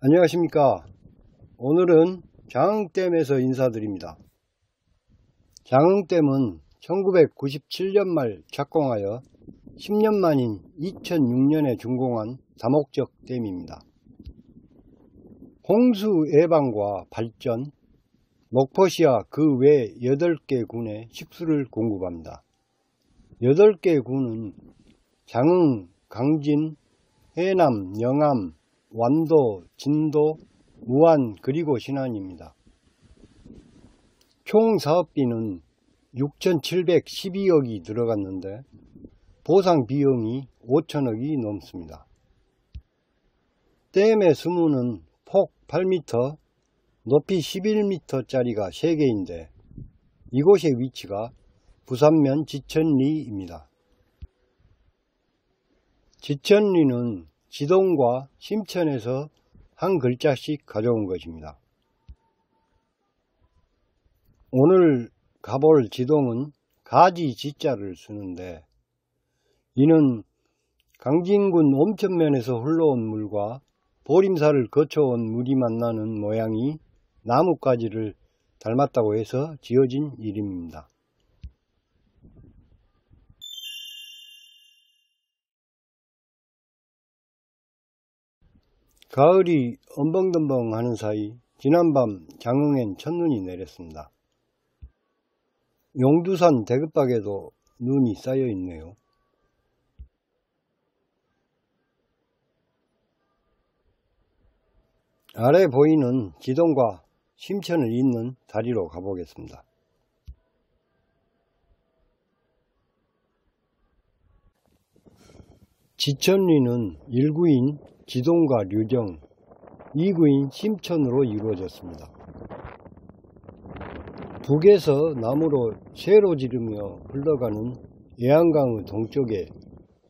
안녕하십니까. 오늘은 장흥댐에서 인사드립니다. 장흥댐은 1997년 말 착공하여 10년 만인 2006년에 준공한 다목적 댐입니다. 홍수 예방과 발전, 목포시와 그 외 8개 군에 식수를 공급합니다. 8개 군은 장흥, 강진, 해남, 영암, 완도, 진도, 무안 그리고 신안입니다. 총 사업비는 6,712억이 들어갔는데 보상 비용이 5천억이 넘습니다. 댐의 수문은 폭 8m, 높이 11m 짜리가 3개인데 이곳의 위치가 부산면 지천리입니다. 지천리는 지동과 심천에서 한 글자씩 가져온 것입니다. 오늘 가볼 지동은 가지 지자를 쓰는데 이는 강진군 옴천면에서 흘러온 물과 보림사를 거쳐온 물이 만나는 모양이 나뭇가지를 닮았다고 해서 지어진 이름입니다. 가을이 엄벙덤벙 하는 사이 지난밤 장흥엔 첫눈이 내렸습니다. 용두산 대급박에도 눈이 쌓여 있네요. 아래 보이는 지동과 심천을 잇는 다리로 가보겠습니다. 지천리는 1구인 지동과 류정, 2구인 심천으로 이루어졌습니다. 북에서 남으로 쇠로 지르며 흘러가는 예안강의 동쪽에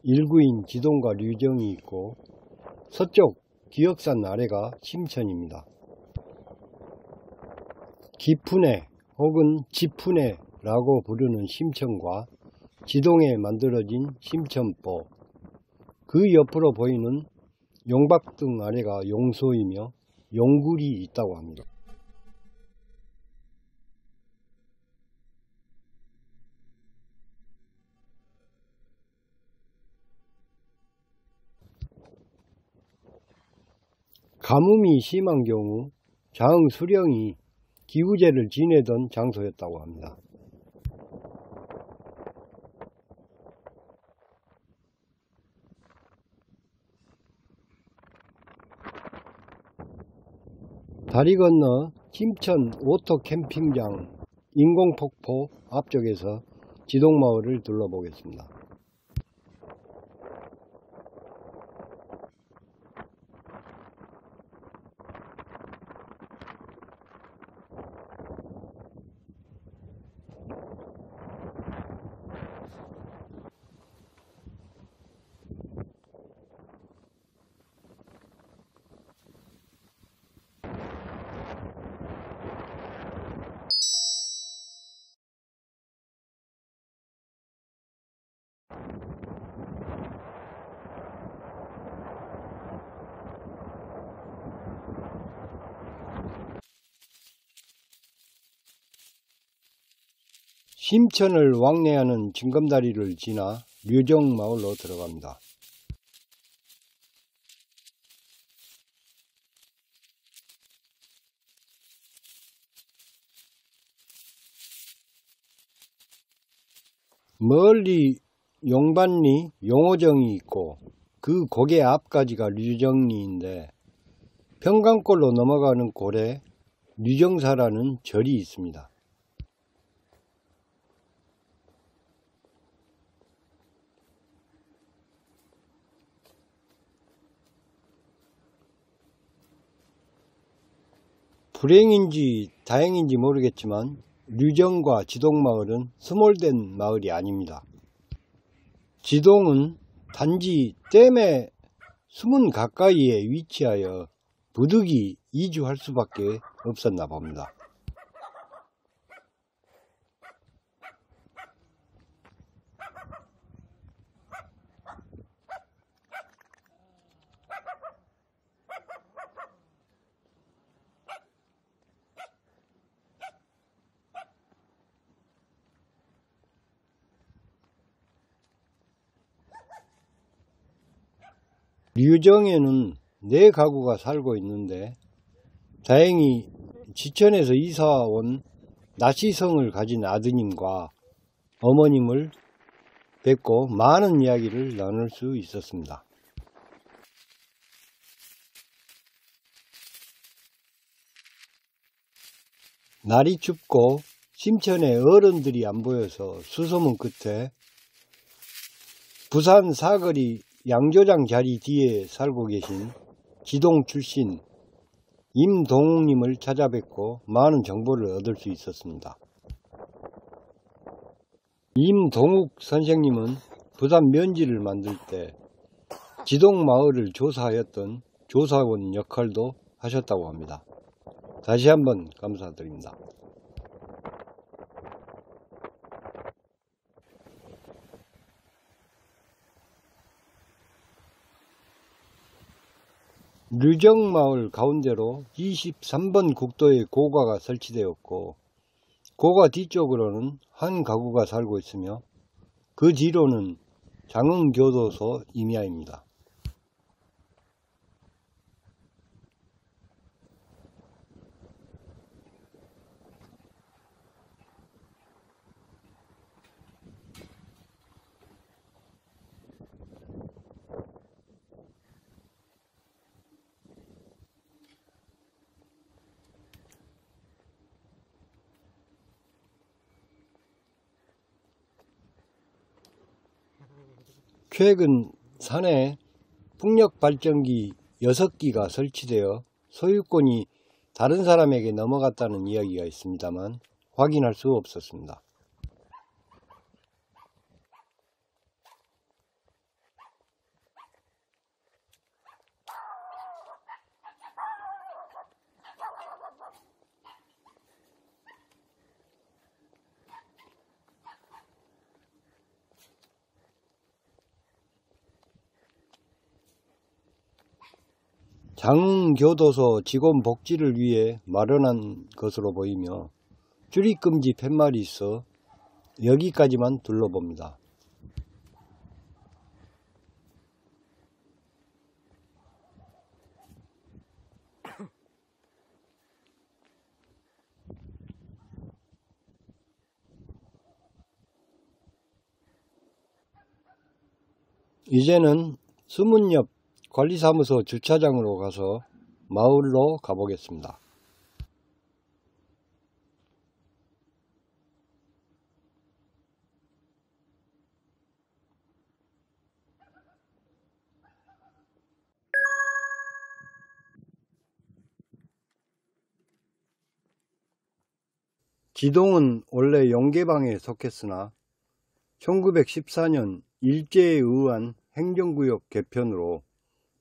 1구인 지동과 류정이 있고 서쪽 기역산 아래가 심천입니다. 기푼해 혹은 지푼해라고 부르는 심천과 지동에 만들어진 심천보, 그 옆으로 보이는 용박등 아래가 용소이며 용굴이 있다고 합니다. 가뭄이 심한 경우 장흥 수령이 기우제를 지내던 장소였다고 합니다. 다리 건너 심천 오토 캠핑장 인공폭포 앞쪽에서 지동마을을 둘러보겠습니다. 심천을 왕래하는 징검다리를 지나 류정마을로 들어갑니다. 멀리 용반리, 용호정이 있고 그 고개 앞까지가 류정리인데 평강골로 넘어가는 골에 류정사라는 절이 있습니다. 불행인지 다행인지 모르겠지만 류정과 지동마을은 스몰된 마을이 아닙니다. 지동은 단지 댐의 수문 가까이에 위치하여 부득이 이주할 수밖에 없었나 봅니다. 류정에는 4가구가 살고 있는데 다행히 지천에서 이사온 나시성을 가진 아드님과 어머님을 뵙고 많은 이야기를 나눌 수 있었습니다. 날이 춥고 심천에 어른들이 안 보여서 수소문 끝에 부산 사거리 양조장 자리 뒤에 살고 계신 지동 출신 임동욱님을 찾아뵙고 많은 정보를 얻을 수 있었습니다. 임동욱 선생님은 부산 면지를 만들 때 지동 마을을 조사하였던 조사원 역할도 하셨다고 합니다. 다시 한번 감사드립니다. 류정마을 가운데로 23번 국도에 고가가 설치되었고 고가 뒤쪽으로는 한 가구가 살고 있으며 그 뒤로는 장흥교도소 임야입니다. 최근 산에 풍력발전기 6기가 설치되어 소유권이 다른 사람에게 넘어갔다는 이야기가 있습니다만 확인할 수 없었습니다. 장흥교도소 직원 복지를 위해 마련한 것으로 보이며 출입금지 팻말이 있어 여기까지만 둘러봅니다. 이제는 수문 옆 관리사무소 주차장으로 가서 마을로 가보겠습니다. 지동은 원래 용계방에 속했으나 1914년 일제에 의한 행정구역 개편으로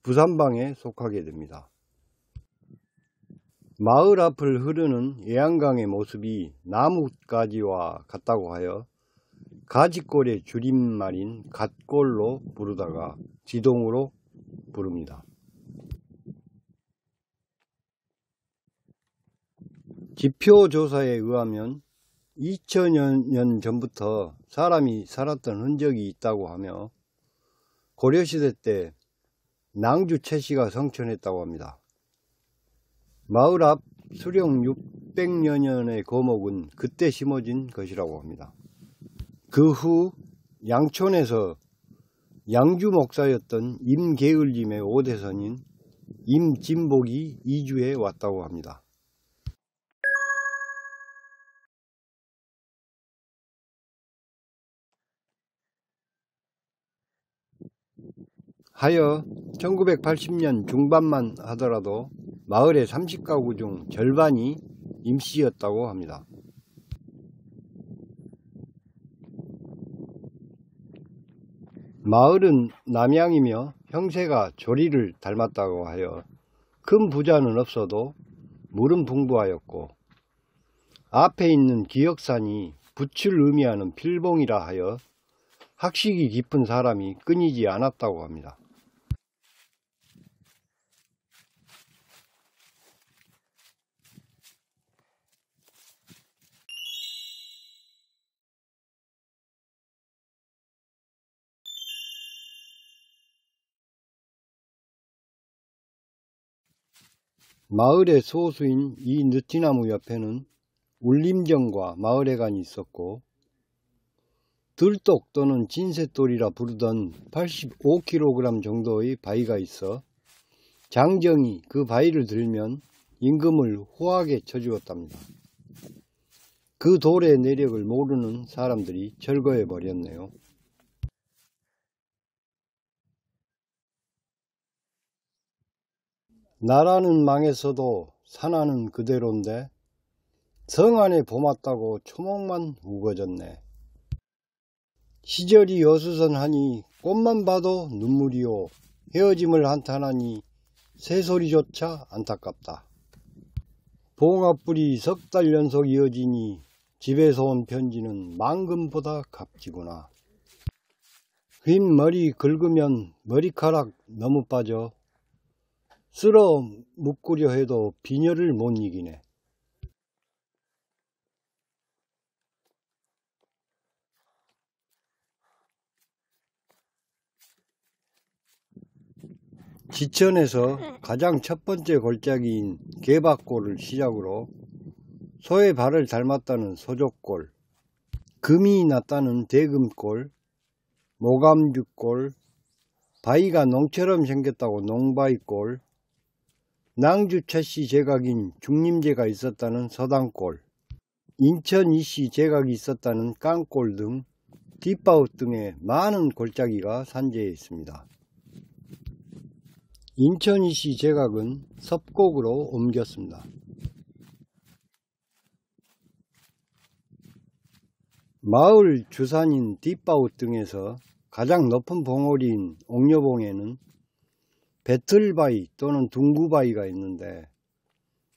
부산방에 속하게 됩니다. 마을 앞을 흐르는 예안강의 모습이 나뭇가지와 같다고 하여 가지골의 줄임말인 갓골로 부르다가 지동으로 부릅니다. 지표조사에 의하면 2000여 년 전부터 사람이 살았던 흔적이 있다고 하며 고려시대 때 낭주 채씨가 성천했다고 합니다. 마을 앞 수령 600여 년의 거목은 그때 심어진 것이라고 합니다. 그 후 양촌에서 양주 목사였던 임계을님의 5대선인 임진복이 이주해 왔다고 합니다. 하여 1980년 중반만 하더라도 마을의 30가구 중 절반이 임씨였다고 합니다. 마을은 남양이며 형세가 조리를 닮았다고 하여 큰 부자는 없어도 물은 풍부하였고 앞에 있는 기역산이 붓을 의미하는 필봉이라 하여 학식이 깊은 사람이 끊이지 않았다고 합니다. 마을의 소수인 이 느티나무 옆에는 울림정과 마을회관이 있었고, 들독 또는 진새돌이라 부르던 85kg 정도의 바위가 있어 장정이 그 바위를 들면 임금을 후하게 쳐주었답니다. 그 돌의 내력을 모르는 사람들이 철거해 버렸네요. 나라는 망했어도 산하는 그대로인데 성 안에 봄았다고 초목만 우거졌네. 시절이 어수선하니 꽃만 봐도 눈물이요. 헤어짐을 한탄하니 새소리조차 안타깝다. 봉합불이 석 달 연속 이어지니 집에서 온 편지는 망금보다 값지구나. 흰 머리 긁으면 머리카락 너무 빠져 쓸어 묶으려 해도 빈혈을 못 이기네. 지천에서 가장 첫 번째 골짜기인 개박골을 시작으로 소의 발을 닮았다는 소족골, 금이 났다는 대금골, 모감죽골, 바위가 농처럼 생겼다고 농바위골, 낭주차씨 제각인 중림제가 있었다는 서당골, 인천 이씨 제각이 있었다는 깡골 등 뒷바웃 등의 많은 골짜기가 산재해 있습니다. 인천 이씨 제각은 섭곡으로 옮겼습니다. 마을 주산인 뒷바웃 등에서 가장 높은 봉우리인 옥녀봉에는 배틀바위 또는 둥구바위가 있는데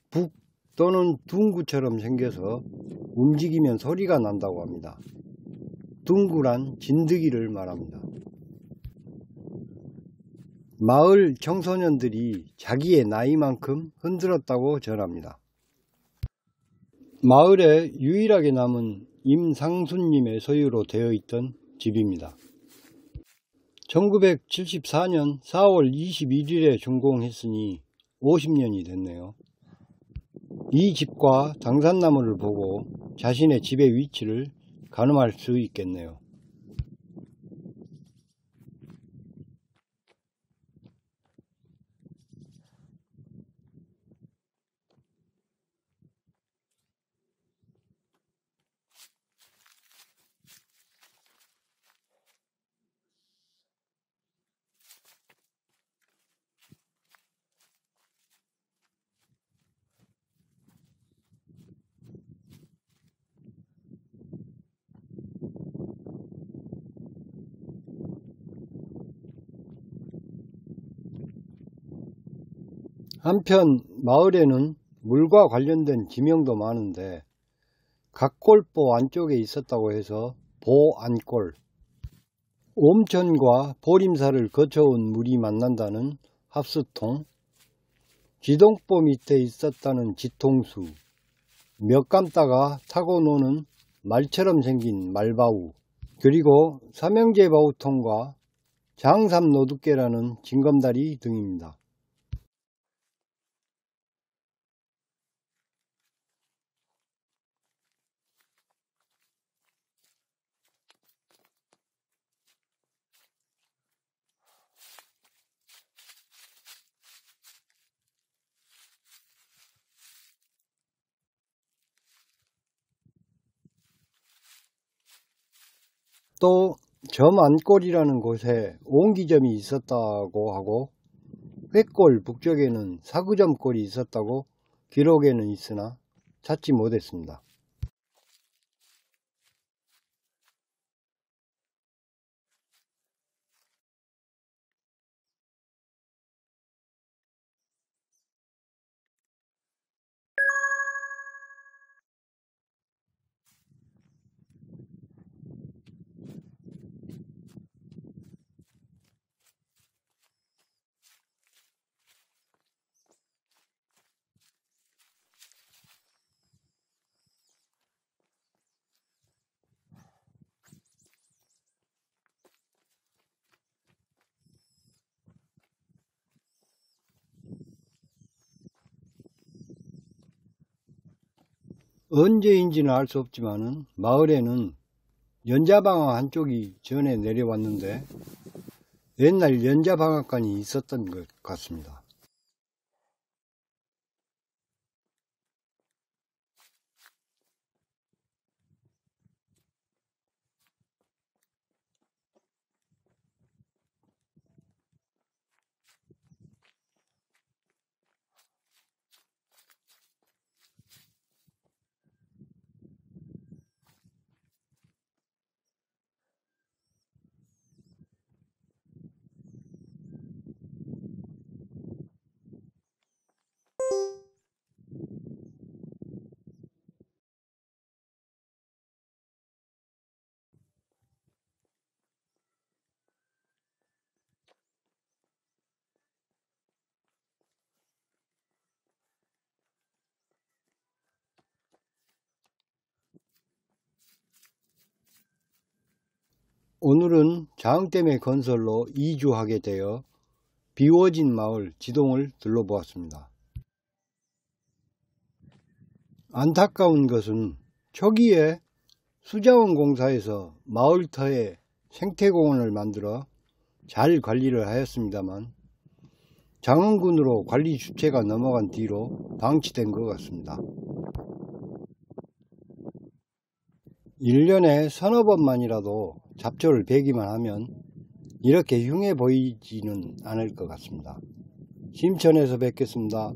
북 또는 둥구처럼 생겨서 움직이면 소리가 난다고 합니다. 둥구란 진드기를 말합니다. 마을 청소년들이 자기의 나이만큼 흔들었다고 전합니다. 마을에 유일하게 남은 임상순님의 소유로 되어 있던 집입니다. 1974년 4월 21일에 준공했으니 50년이 됐네요. 이 집과 당산나무를 보고 자신의 집의 위치를 가늠할 수 있겠네요. 한편 마을에는 물과 관련된 지명도 많은데 각골보 안쪽에 있었다고 해서 보안골, 옴천과 보림사를 거쳐온 물이 만난다는 합수통, 지동보 밑에 있었다는 지통수, 몇 감다가 타고 노는 말처럼 생긴 말바우, 그리고 삼형제바우통과 장삼노두깨라는 징검다리 등입니다. 또 점안골이라는 곳에 옹기점이 있었다고 하고 횟골 북쪽에는 사구점골이 있었다고 기록에는 있으나 찾지 못했습니다. 언제인지는 알 수 없지만은 마을에는 연자방학 한쪽이 전에 내려왔는데 옛날 연자방학관이 있었던 것 같습니다. 오늘은 장댐의 건설로 이주하게 되어 비워진 마을 지동을 둘러보았습니다. 안타까운 것은 초기에 수자원공사에서 마을터에 생태공원을 만들어 잘 관리를 하였습니다만 장흥군으로 관리 주체가 넘어간 뒤로 방치된 것 같습니다. 1년에 서너 번만이라도 잡초를 베기만 하면 이렇게 흉해 보이지는 않을 것 같습니다. 심천에서 뵙겠습니다.